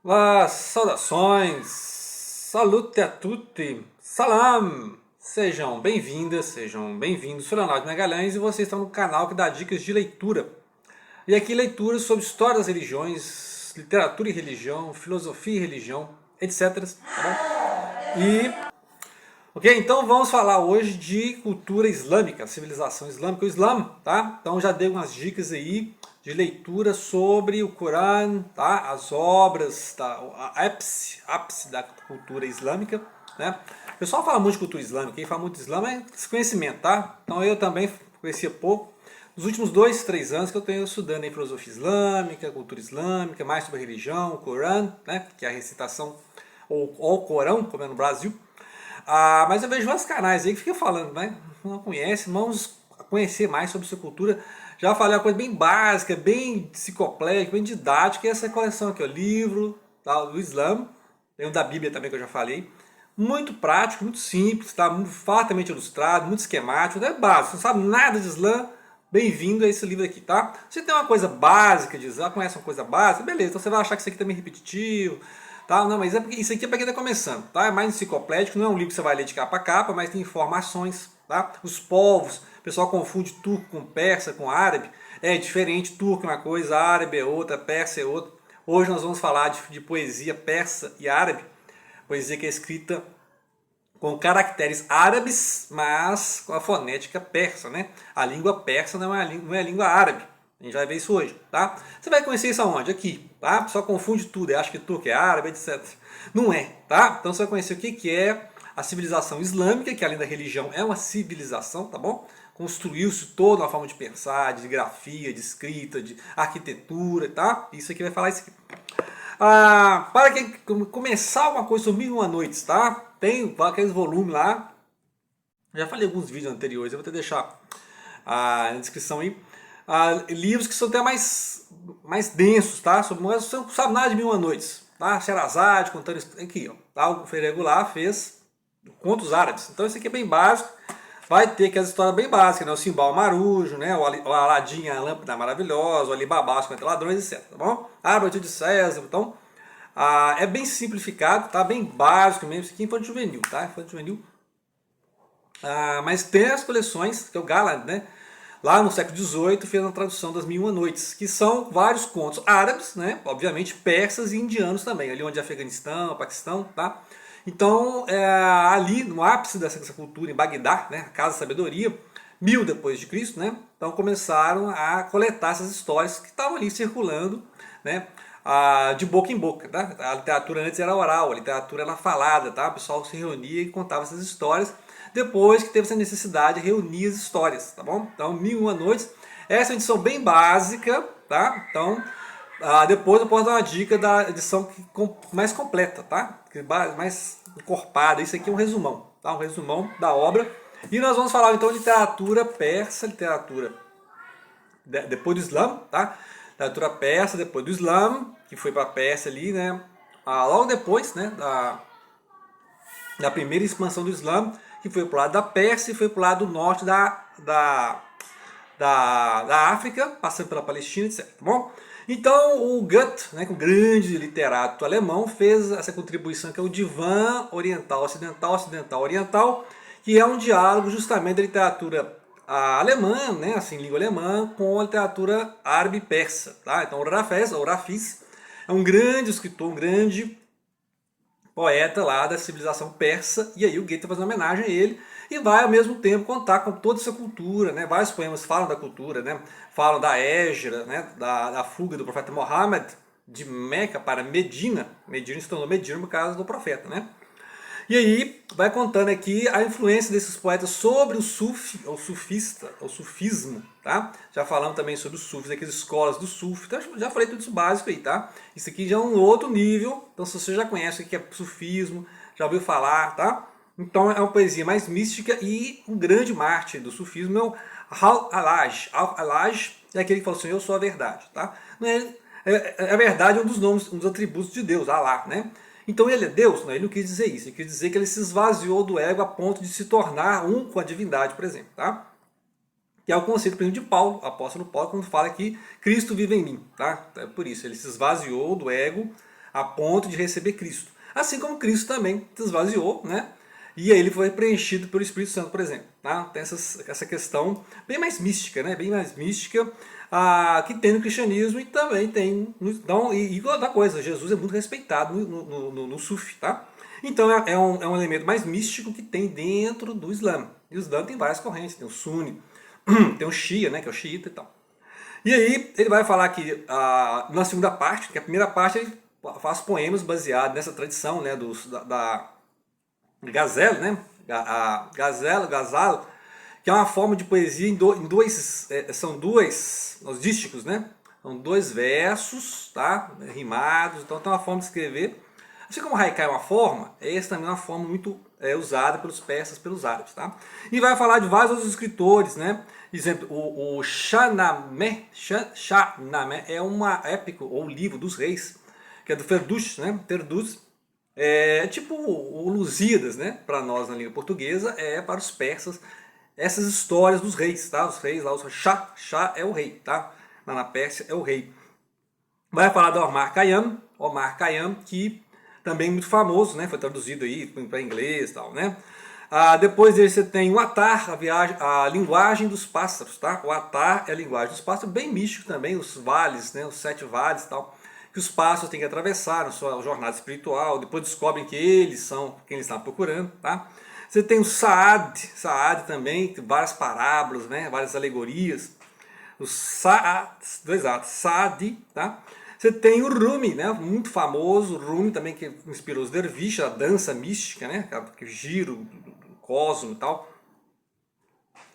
Olá, saudações, salute a tutti, salam! Sejam bem-vindas, sejam bem-vindos, sou Leonardo Magalhães e vocês estão no canal que dá dicas de leitura. E aqui leituras sobre história das religiões, literatura e religião, filosofia e religião, etc. Tá bom? Ok, então vamos falar hoje de cultura islâmica, civilização islâmica, o Islã, tá? Então já dei umas dicas aí de leitura sobre o Corão, tá? As obras, tá? A ápice da cultura islâmica, né? O pessoal fala muito de cultura islâmica, quem fala muito de Islã é desconhecimento, tá? Então eu também conhecia pouco. Nos últimos 2, 3 anos que eu tenho estudando em filosofia islâmica, cultura islâmica, mais sobre a religião, o Corão, né? Que é a recitação, ou o Corão, como é no Brasil. Mas eu vejo vários canais aí que ficam falando, né? Não conhece, vamos conhecer mais sobre sua cultura. Já falei uma coisa bem básica, bem psicoplégica, bem didática, é essa coleção aqui, ó, livro tá, do Islã, tem um da Bíblia também que eu já falei. Muito prático, muito simples, tá? Muito fartamente ilustrado, muito esquemático, é básico, não sabe nada de Islã, bem-vindo a esse livro aqui, tá? Se tem uma coisa básica de Islã, conhece uma coisa básica, beleza, então você vai achar que isso aqui também é repetitivo, tá? Não, mas isso aqui é para quem está começando, tá? É mais enciclopédico, não é um livro que você vai ler de capa a capa, mas tem informações, tá? Os povos, o pessoal confunde turco com persa, com árabe, é diferente, turco é uma coisa, árabe é outra, persa é outra. Hoje nós vamos falar de poesia persa e árabe, poesia que é escrita com caracteres árabes, mas com a fonética persa, né? A língua persa não é a língua árabe. A gente vai ver isso hoje, tá? Você vai conhecer isso aonde? Aqui, tá? Só confunde tudo, acha que turco é árabe, etc. Não é, tá? Então você vai conhecer o que é a civilização islâmica, que além da religião é uma civilização, tá bom? Construiu-se toda uma forma de pensar, de grafia, de escrita, de arquitetura, tá? Isso aqui vai falar isso aqui. Para quem começar alguma coisa sobre Mil e Uma Noites, tá? Tem aqueles volumes lá. Já falei em alguns vídeos anteriores, eu vou até deixar na descrição aí. Livros que são até mais densos, tá? Você não sabe nada de Mil e Uma Noites, tá? Sherazade contando isso aqui, ó. Tá? O Feregulá fez contos árabes. Então isso aqui é bem básico. Vai ter aquelas histórias bem básicas, né? O Simbal Marujo, né? O Aladim, a Lâmpada Maravilhosa, o Alibaba, 50 ladrões, etc. Tá bom? Árvore de César, então... é bem simplificado, tá? Bem básico mesmo. Isso aqui é infanto juvenil, tá? Infanto juvenil. Mas tem as coleções, que é o Galland, né? Lá no século XVIII fez a tradução das Mil e Uma Noites, que são vários contos árabes, né? Obviamente persas e indianos também, ali onde é Afeganistão, Paquistão, tá? Então, ali no ápice dessa cultura, em Bagdá, né? A Casa da Sabedoria, 1000 depois de Cristo, né? Então começaram a coletar essas histórias que estavam ali circulando, né? De boca em boca, tá? A literatura antes era oral, a literatura era falada, tá? O pessoal se reunia e contava essas histórias. Depois que teve essa necessidade de reunir as histórias, tá bom? Então, Mil e Uma Noites. Essa é uma edição bem básica, tá? Então, depois eu posso dar uma dica da edição mais completa, tá? Mais encorpada. Isso aqui é um resumão, tá? Um resumão da obra. E nós vamos falar então de literatura persa, literatura depois do Islã, tá? Literatura persa depois do Islã, que foi para a Pérsia ali, né? Logo depois, né? Da primeira expansão do Islã, que foi para o lado da Pérsia e foi para o lado norte da África, passando pela Palestina, etc. Tá bom? Então o Goethe, né, que é um grande literato alemão, fez essa contribuição que é o Divã Oriental, Ocidental, Ocidental, Oriental, que é um diálogo justamente da literatura alemã, né, assim, língua alemã, com a literatura árabe e persa. Tá? Então o Rafiz, é um grande escritor, um grande poeta lá da civilização persa, e aí o Goethe está fazendo homenagem a ele, e vai ao mesmo tempo contar com toda essa cultura, né? Vários poemas falam da cultura, né? Falam da Hégira, né? da fuga do profeta Muhammad de Meca para Medina. Medina se tornou Medina por causa do profeta, né? E aí vai contando aqui a influência desses poetas sobre o sufi, ou sufista, ou sufismo, tá? Já falamos também sobre os sufis, aqui as escolas do sufi, então já falei tudo isso básico aí, tá? Isso aqui já é um outro nível, então se você já conhece o que é sufismo, já ouviu falar, tá? Então é uma poesia mais mística e um grande mártir do sufismo é o Al-Alaj. Al-Alaj é aquele que fala assim, eu sou a verdade, tá? Não é, a verdade é um dos nomes, um dos atributos de Deus, Allah, né? Então ele é Deus? Não, ele não quis dizer isso. Ele quis dizer que ele se esvaziou do ego a ponto de se tornar um com a divindade, por exemplo. Tá? Que é o conceito, por exemplo, de Paulo, apóstolo Paulo, quando fala que Cristo vive em mim. Tá? É por isso, ele se esvaziou do ego a ponto de receber Cristo. Assim como Cristo também se esvaziou, né? E aí ele foi preenchido pelo Espírito Santo, por exemplo. Tá? Tem essa questão bem mais mística, né? Bem mais mística, que tem no cristianismo e também tem. Então, e outra coisa, Jesus é muito respeitado no Sufi, tá? Então é um elemento mais místico que tem dentro do Islã. E o Islã tem várias correntes, tem o Sunni, tem o Shia, né, que é o xiita e tal. E aí ele vai falar que na segunda parte, que a primeira parte ele faz poemas baseados nessa tradição, né, da Ghazal, né, Ghazal, que é uma forma de poesia em dois, são dois, os dísticos, né, são dois versos, tá, rimados, então tem uma forma de escrever. Assim como o haikai é uma forma, essa também é uma forma muito usada pelos persas, pelos árabes. Tá? E vai falar de vários outros escritores, né? Exemplo, o Shahnameh é um épico ou livro dos reis, que é do Ferdus, né? Ferdus é tipo o Lusíadas, né? Para nós na língua portuguesa, para os persas essas histórias dos reis, tá? Os reis lá, o Shah é o rei, tá? Lá na Pérsia é o rei. Vai falar do Omar Khayyam, que também muito famoso, né? Foi traduzido aí para inglês e tal, né? Depois dele você tem o Atar, a linguagem dos pássaros, tá? O Atar é a linguagem dos pássaros, bem místico também, os vales, né? Os 7 vales e tal, que os pássaros têm que atravessar na sua jornada espiritual, depois descobrem que eles são quem eles estão procurando, tá? Você tem o Saad também, várias parábolas, né? Várias alegorias. O Saadi, tá? Você tem o Rumi, né? Muito famoso, o Rumi também que inspirou os derviches, a dança mística, né? Que giro do cosmo e tal.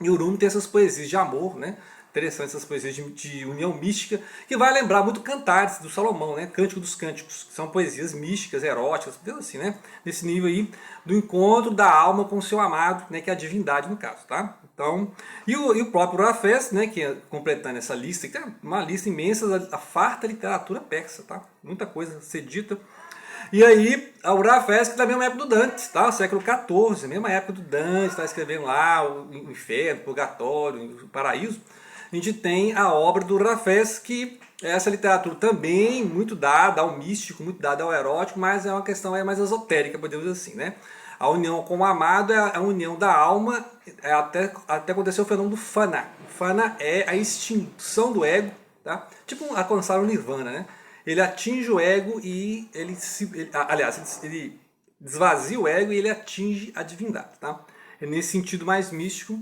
E o Rumi tem essas poesias de amor, né? Interessantes essas poesias de união mística, que vai lembrar muito Cantares do Salomão, né? Cântico dos Cânticos, que são poesias místicas, eróticas, tudo assim, né? Nesse nível aí do encontro da alma com o seu amado, né? Que é a divindade no caso, tá? Então, e o próprio Rafés, né, que é completando essa lista, que é uma lista imensa da farta literatura persa, tá? Muita coisa a ser dita. E aí, o Rafés, que também é uma época do Dante, tá? Século XIV, mesma época do Dante, está escrevendo lá o inferno, o purgatório, o paraíso. A gente tem a obra do Rafés, que é essa literatura também muito dada ao místico, muito dada ao erótico, mas é uma questão mais esotérica, podemos dizer assim, né? A união com o amado é a união da alma, até acontecer o fenômeno do Fana. O Fana é a extinção do ego, tá? Tipo alcançar o Nirvana, né? Ele atinge o ego e ele desvazia o ego e ele atinge a divindade, tá? É nesse sentido mais místico.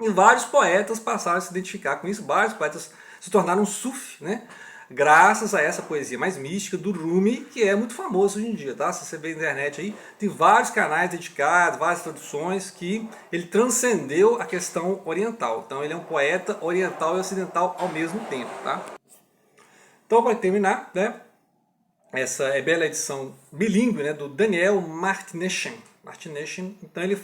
E vários poetas passaram a se identificar com isso, vários poetas se tornaram sufi, né? Graças a essa poesia mais mística do Rumi, que é muito famoso hoje em dia, tá? Se você vê na internet aí, tem vários canais dedicados, várias traduções que ele transcendeu a questão oriental. Então ele é um poeta oriental e ocidental ao mesmo tempo, tá? Então para terminar, né? Essa é bela edição bilíngue, né, do Daniel Martinez. Então ele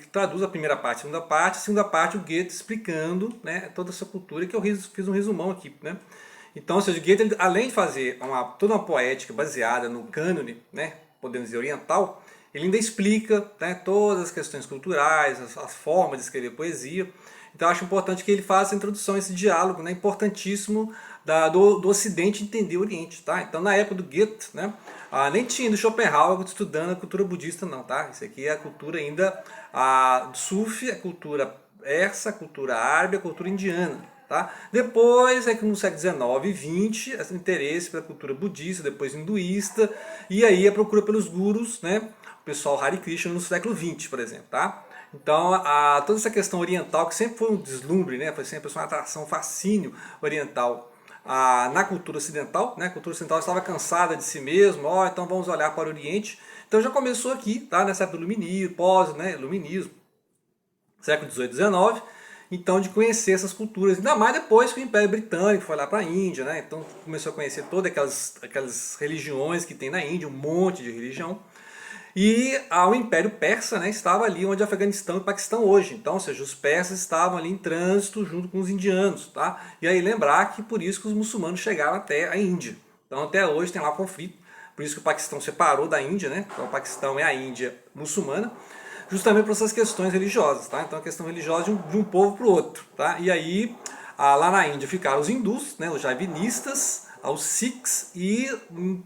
traduz a primeira parte, a segunda parte o Goethe explicando, né, toda essa cultura que eu fiz um resumão aqui, né. Então, ou seja, o Goethe, além de fazer toda uma poética baseada no cânone, né, podemos dizer oriental, ele ainda explica, né, todas as questões culturais, as formas de escrever poesia. Então eu acho importante que ele faça essa introdução, esse diálogo, né, importantíssimo do Ocidente entender o Oriente. Tá? Então na época do Goethe, né, nem tinha do Schopenhauer estudando a cultura budista não. Tá? Isso aqui é a cultura ainda Sufi, a cultura persa, a cultura árabe, a cultura indiana. Tá? Depois é que no século XIX e XX, esse interesse pela cultura budista, depois hinduísta, e aí a procura pelos gurus, né, o pessoal Hare Krishna no século XX, por exemplo. Tá? Então, toda essa questão oriental, que sempre foi um deslumbre, né, foi sempre uma atração, um fascínio oriental na cultura ocidental, né, a cultura ocidental estava cansada de si mesmo, então vamos olhar para o Oriente. Então já começou aqui, tá, nessa época do iluminismo, pós-iluminismo, século XVIII, XIX, então de conhecer essas culturas, ainda mais depois que o Império Britânico foi lá para a Índia, né, então começou a conhecer todas aquelas religiões que tem na Índia, um monte de religião. E o Império Persa, né, estava ali onde Afeganistão e Paquistão hoje. Então, ou seja, os persas estavam ali em trânsito junto com os indianos. Tá? E aí lembrar que por isso que os muçulmanos chegaram até a Índia. Então até hoje tem lá conflito. Por isso que o Paquistão separou da Índia, né? Então o Paquistão é a Índia muçulmana, justamente por essas questões religiosas. Tá? Então a questão religiosa de um povo para o outro. Tá? E aí lá na Índia ficaram os hindus, né, os jaivinistas, aos Sikhs e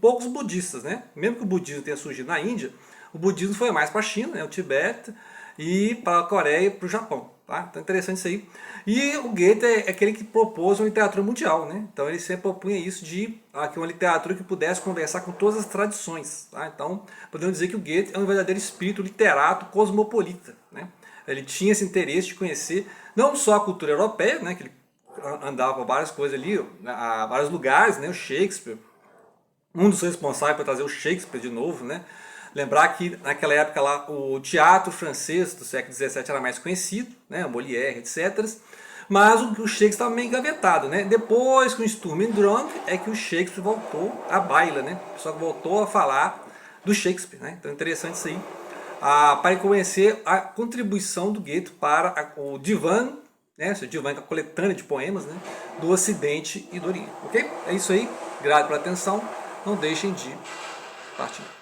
poucos budistas, né? Mesmo que o budismo tenha surgido na Índia, o budismo foi mais para a China, né? O Tibete, e para a Coreia e para o Japão. Tá? Então é interessante isso aí. E o Goethe é aquele que propôs uma literatura mundial, né? Então ele sempre propunha isso de uma literatura que pudesse conversar com todas as tradições. Tá? Então podemos dizer que o Goethe é um verdadeiro espírito literato cosmopolita, né? Ele tinha esse interesse de conhecer não só a cultura europeia, né? Que ele andava por várias coisas ali, a vários lugares, né? O Shakespeare, um dos responsáveis por trazer o Shakespeare de novo, né? Lembrar que naquela época lá o teatro francês do século XVII era mais conhecido, né? Molière, etc. Mas o Shakespeare estava meio engavetado, né? Depois com o Sturm und Drang é que o Shakespeare voltou à baila, né? O pessoal voltou a falar do Shakespeare, né? Então é interessante isso aí. Para conhecer a contribuição do Goethe para o Divan, né? O Divan é a coletânea de poemas, né? Do Ocidente e do Oriente. Ok? É isso aí. Obrigado pela atenção. Não deixem de partir.